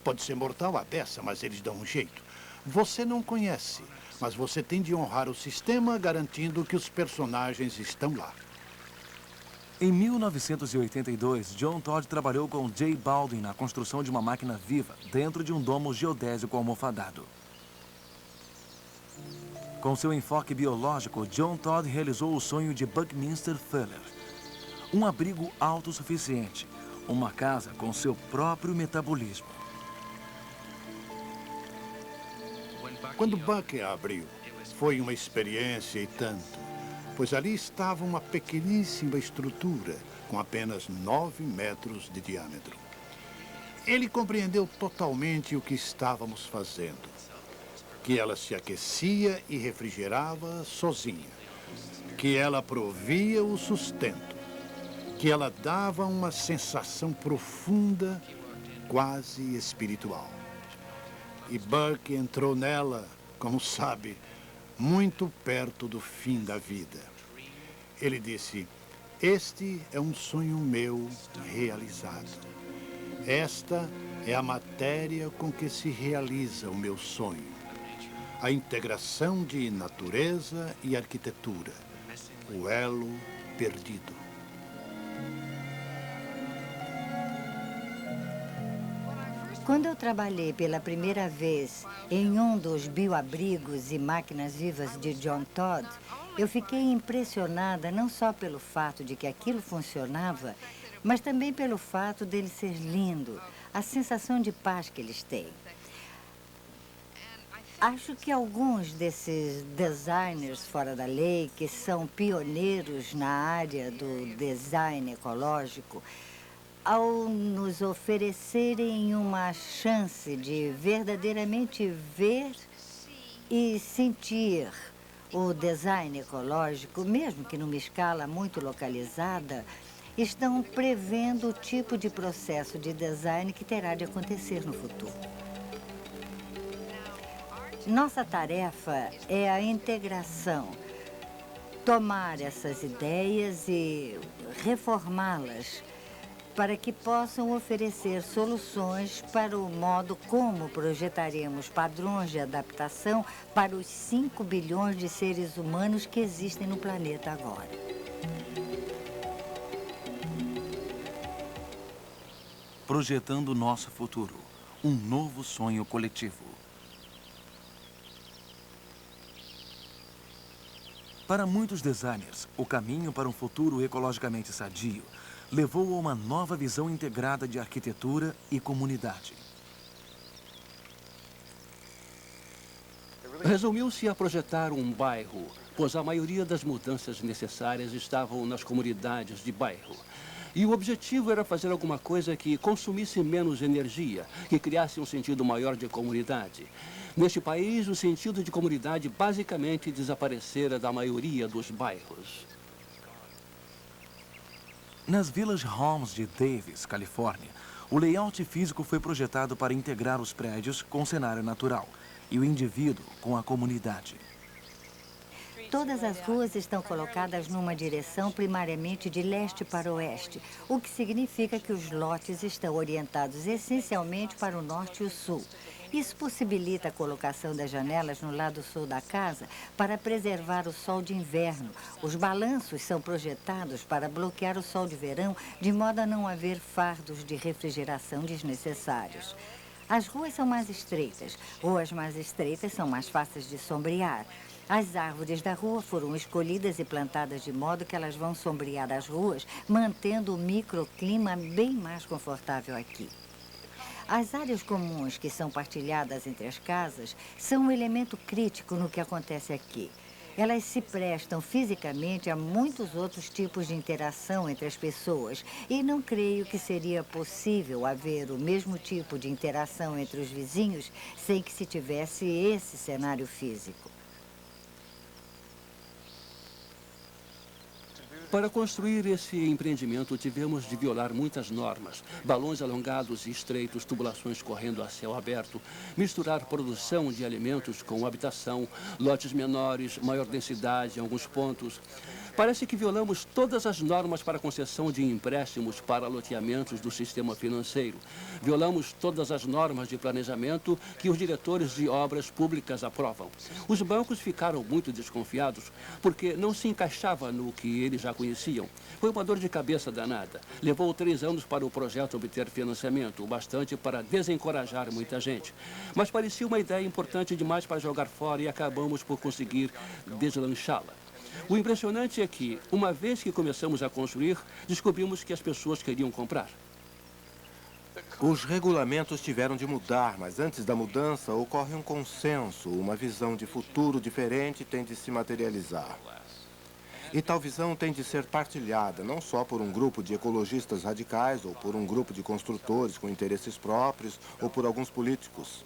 Pode ser mortal a peça, mas eles dão um jeito. Você não conhece, mas você tem de honrar o sistema, garantindo que os personagens estão lá. Em 1982, John Todd trabalhou com J. Baldwin na construção de uma máquina viva dentro de um domo geodésico almofadado. Com seu enfoque biológico, John Todd realizou o sonho de Buckminster Fuller. Um abrigo autossuficiente, uma casa com seu próprio metabolismo. Quando Buck a abriu, foi uma experiência e tanto, pois ali estava uma pequeníssima estrutura com apenas 9 metros de diâmetro. Ele compreendeu totalmente o que estávamos fazendo, que ela se aquecia e refrigerava sozinha, que ela provia o sustento, que ela dava uma sensação profunda, quase espiritual. E Buck entrou nela, como sabe, muito perto do fim da vida. Ele disse, este é um sonho meu realizado. Esta é a matéria com que se realiza o meu sonho. A integração de natureza e arquitetura. O elo perdido. Quando eu trabalhei pela primeira vez em um dos bioabrigos e máquinas vivas de John Todd, eu fiquei impressionada não só pelo fato de que aquilo funcionava, mas também pelo fato dele ser lindo, a sensação de paz que eles têm. Acho que alguns desses designers fora da lei, que são pioneiros na área do design ecológico, ao nos oferecerem uma chance de verdadeiramente ver e sentir o design ecológico, mesmo que numa escala muito localizada, estão prevendo o tipo de processo de design que terá de acontecer no futuro. Nossa tarefa é a integração, tomar essas ideias e reformá-las para que possam oferecer soluções para o modo como projetaremos padrões de adaptação para os 5 bilhões de seres humanos que existem no planeta agora. Projetando o nosso futuro, um novo sonho coletivo. Para muitos designers, o caminho para um futuro ecologicamente sadio levou a uma nova visão integrada de arquitetura e comunidade. Resumiu-se a projetar um bairro, pois a maioria das mudanças necessárias estavam nas comunidades de bairro. E o objetivo era fazer alguma coisa que consumisse menos energia, que criasse um sentido maior de comunidade. Neste país, o sentido de comunidade basicamente desaparecera da maioria dos bairros. Nas Village Homes de Davis, Califórnia, o layout físico foi projetado para integrar os prédios com o cenário natural e o indivíduo com a comunidade. Todas as ruas estão colocadas numa direção primariamente de leste para oeste, o que significa que os lotes estão orientados essencialmente para o norte e o sul. Isso possibilita a colocação das janelas no lado sul da casa para preservar o sol de inverno. Os balanços são projetados para bloquear o sol de verão, de modo a não haver fardos de refrigeração desnecessários. As ruas são mais estreitas. Ruas mais estreitas são mais fáceis de sombrear. As árvores da rua foram escolhidas e plantadas de modo que elas vão sombrear as ruas, mantendo o microclima bem mais confortável aqui. As áreas comuns que são partilhadas entre as casas são um elemento crítico no que acontece aqui. Elas se prestam fisicamente a muitos outros tipos de interação entre as pessoas e não creio que seria possível haver o mesmo tipo de interação entre os vizinhos sem que se tivesse esse cenário físico. Para construir esse empreendimento, tivemos de violar muitas normas. Balões alongados e estreitos, tubulações correndo a céu aberto, misturar produção de alimentos com habitação, lotes menores, maior densidade em alguns pontos. Parece que violamos todas as normas para concessão de empréstimos para loteamentos do sistema financeiro. Violamos todas as normas de planejamento que os diretores de obras públicas aprovam. Os bancos ficaram muito desconfiados porque não se encaixava no que eles já conheciam. Foi uma dor de cabeça danada. Levou 3 anos para o projeto obter financiamento, o bastante para desencorajar muita gente. Mas parecia uma ideia importante demais para jogar fora e acabamos por conseguir deslanchá-la. O impressionante é que, uma vez que começamos a construir, descobrimos que as pessoas queriam comprar. Os regulamentos tiveram de mudar, mas antes da mudança ocorre um consenso, uma visão de futuro diferente tem de se materializar. E tal visão tem de ser partilhada, não só por um grupo de ecologistas radicais, ou por um grupo de construtores com interesses próprios, ou por alguns políticos.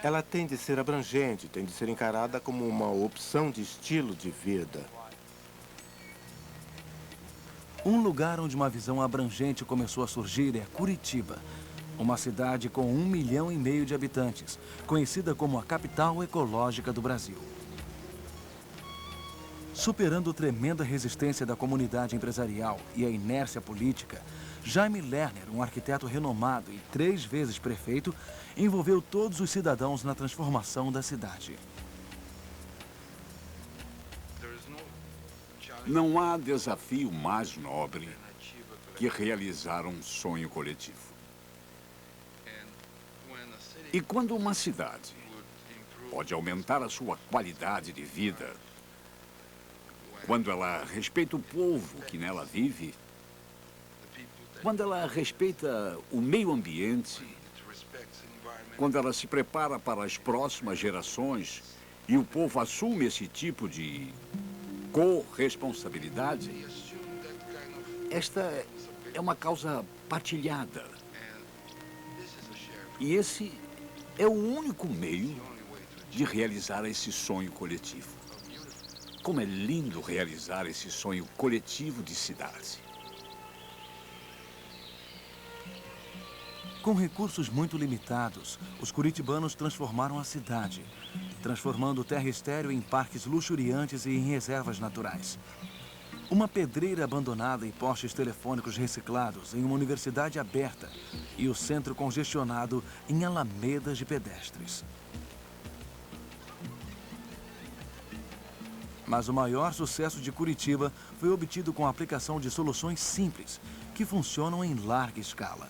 Ela tem de ser abrangente, tem de ser encarada como uma opção de estilo de vida. Um lugar onde uma visão abrangente começou a surgir é Curitiba, uma cidade com 1,5 milhão de habitantes, conhecida como a capital ecológica do Brasil. Superando tremenda resistência da comunidade empresarial e a inércia política, Jaime Lerner, um arquiteto renomado e 3 vezes prefeito, envolveu todos os cidadãos na transformação da cidade. Não há desafio mais nobre que realizar um sonho coletivo. E quando uma cidade pode aumentar a sua qualidade de vida, quando ela respeita o povo que nela vive, quando ela respeita o meio ambiente, quando ela se prepara para as próximas gerações e o povo assume esse tipo de corresponsabilidade, esta é uma causa partilhada. E esse é o único meio de realizar esse sonho coletivo. Como é lindo realizar esse sonho coletivo de cidade. Com recursos muito limitados, os curitibanos transformaram a cidade, transformando terra estéril em parques luxuriantes e em reservas naturais. Uma pedreira abandonada e postes telefônicos reciclados em uma universidade aberta e o centro congestionado em alamedas de pedestres. Mas o maior sucesso de Curitiba foi obtido com a aplicação de soluções simples, que funcionam em larga escala.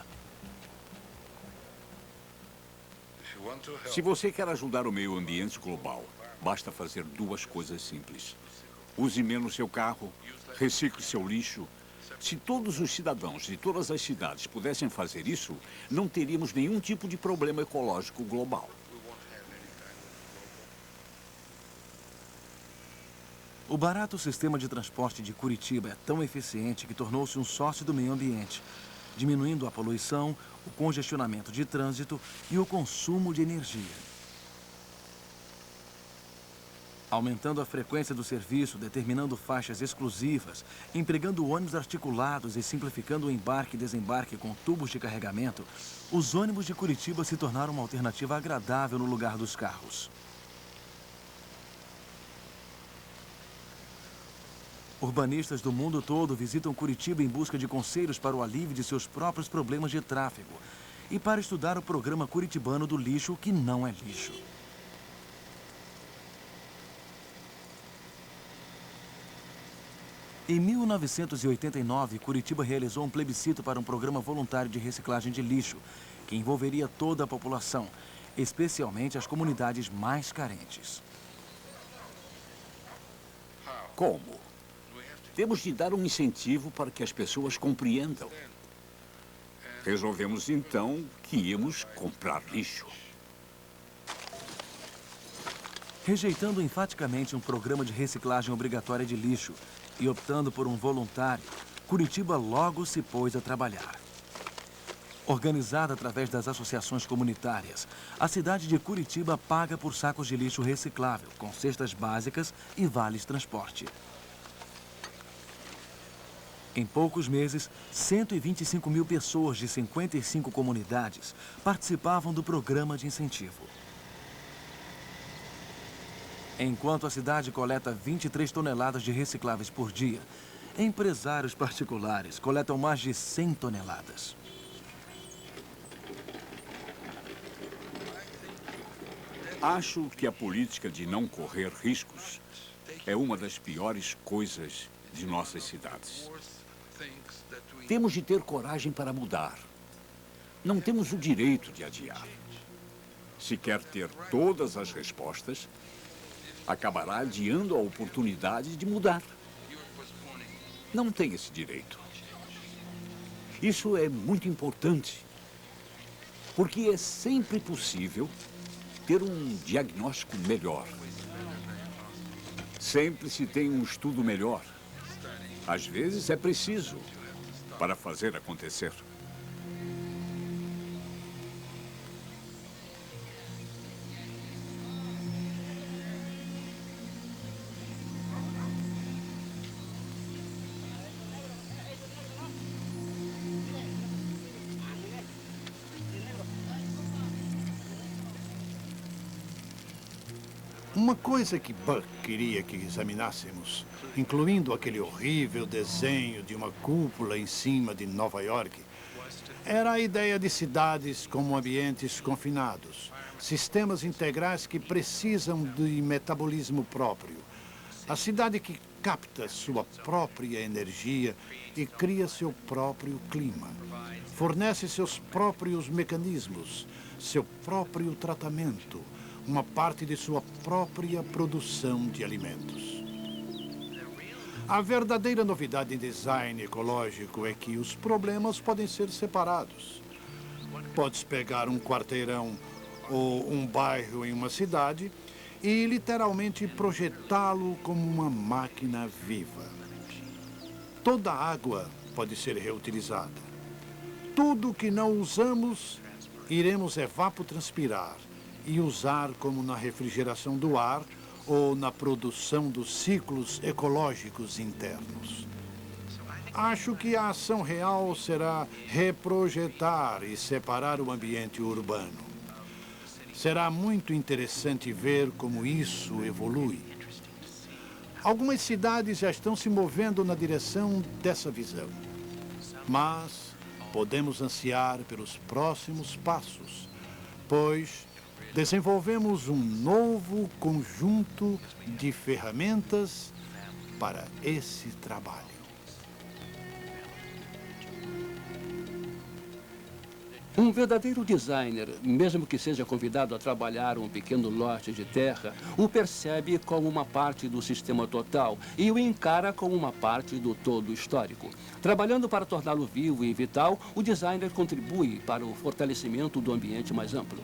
Se você quer ajudar o meio ambiente global, basta fazer duas coisas simples. Use menos seu carro, recicle seu lixo. Se todos os cidadãos de todas as cidades pudessem fazer isso, não teríamos nenhum tipo de problema ecológico global. O barato sistema de transporte de Curitiba é tão eficiente que tornou-se um sócio do meio ambiente, diminuindo a poluição, o congestionamento de trânsito e o consumo de energia. Aumentando a frequência do serviço, determinando faixas exclusivas, empregando ônibus articulados e simplificando o embarque e desembarque com tubos de carregamento, os ônibus de Curitiba se tornaram uma alternativa agradável no lugar dos carros. Urbanistas do mundo todo visitam Curitiba em busca de conselhos para o alívio de seus próprios problemas de tráfego e para estudar o programa curitibano do lixo que não é lixo. Em 1989, Curitiba realizou um plebiscito para um programa voluntário de reciclagem de lixo, que envolveria toda a população, especialmente as comunidades mais carentes. Como? Temos de dar um incentivo para que as pessoas compreendam. Resolvemos, então, que íamos comprar lixo. Rejeitando enfaticamente um programa de reciclagem obrigatória de lixo e optando por um voluntário, Curitiba logo se pôs a trabalhar. Organizada através das associações comunitárias, a cidade de Curitiba paga por sacos de lixo reciclável, com cestas básicas e vales transporte. Em poucos meses, 125 mil pessoas de 55 comunidades participavam do programa de incentivo. Enquanto a cidade coleta 23 toneladas de recicláveis por dia, empresários particulares coletam mais de 100 toneladas. Acho que a política de não correr riscos é uma das piores coisas de nossas cidades. Temos de ter coragem para mudar. Não temos o direito de adiar. Se quer ter todas as respostas, acabará adiando a oportunidade de mudar. Não tem esse direito. Isso é muito importante, porque é sempre possível ter um diagnóstico melhor. Sempre se tem um estudo melhor. Às vezes é preciso para fazer acontecer. Uma coisa que Buck queria que examinássemos, incluindo aquele horrível desenho de uma cúpula em cima de Nova York, era a ideia de cidades como ambientes confinados, sistemas integrais que precisam de metabolismo próprio. A cidade que capta sua própria energia e cria seu próprio clima. Fornece seus próprios mecanismos, seu próprio tratamento, uma parte de sua própria produção de alimentos. A verdadeira novidade em design ecológico é que os problemas podem ser separados. Podes pegar um quarteirão ou um bairro em uma cidade e literalmente projetá-lo como uma máquina viva. Toda a água pode ser reutilizada. Tudo que não usamos, iremos evapotranspirar e usar como na refrigeração do ar ou na produção dos ciclos ecológicos internos. Acho que a ação real será reprojetar e separar o ambiente urbano. Será muito interessante ver como isso evolui. Algumas cidades já estão se movendo na direção dessa visão. Mas podemos ansiar pelos próximos passos, pois desenvolvemos um novo conjunto de ferramentas para esse trabalho. Um verdadeiro designer, mesmo que seja convidado a trabalhar um pequeno lote de terra, o percebe como uma parte do sistema total e o encara como uma parte do todo histórico. Trabalhando para torná-lo vivo e vital, o designer contribui para o fortalecimento do ambiente mais amplo.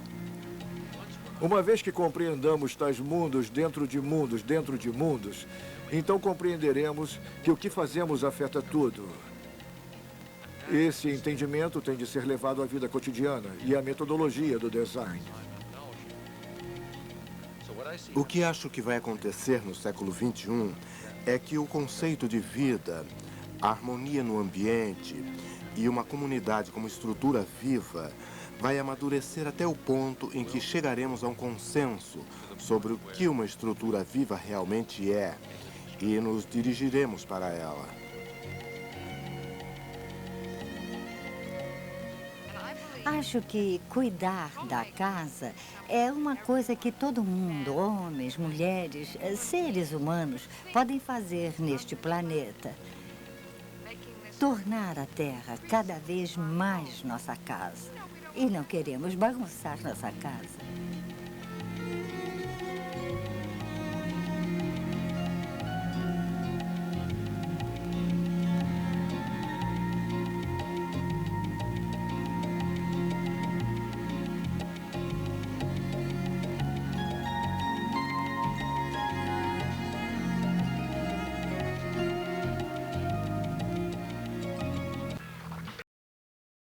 Uma vez que compreendamos tais mundos dentro de mundos, então compreenderemos que o que fazemos afeta tudo. Esse entendimento tem de ser levado à vida cotidiana e à metodologia do design. O que acho que vai acontecer no século XXI é que o conceito de vida, a harmonia no ambiente e uma comunidade como estrutura viva vai amadurecer até o ponto em que chegaremos a um consenso sobre o que uma estrutura viva realmente é e nos dirigiremos para ela. Acho que cuidar da casa é uma coisa que todo mundo, homens, mulheres, seres humanos, podem fazer neste planeta. Tornar a Terra cada vez mais nossa casa. E não queremos bagunçar nossa casa.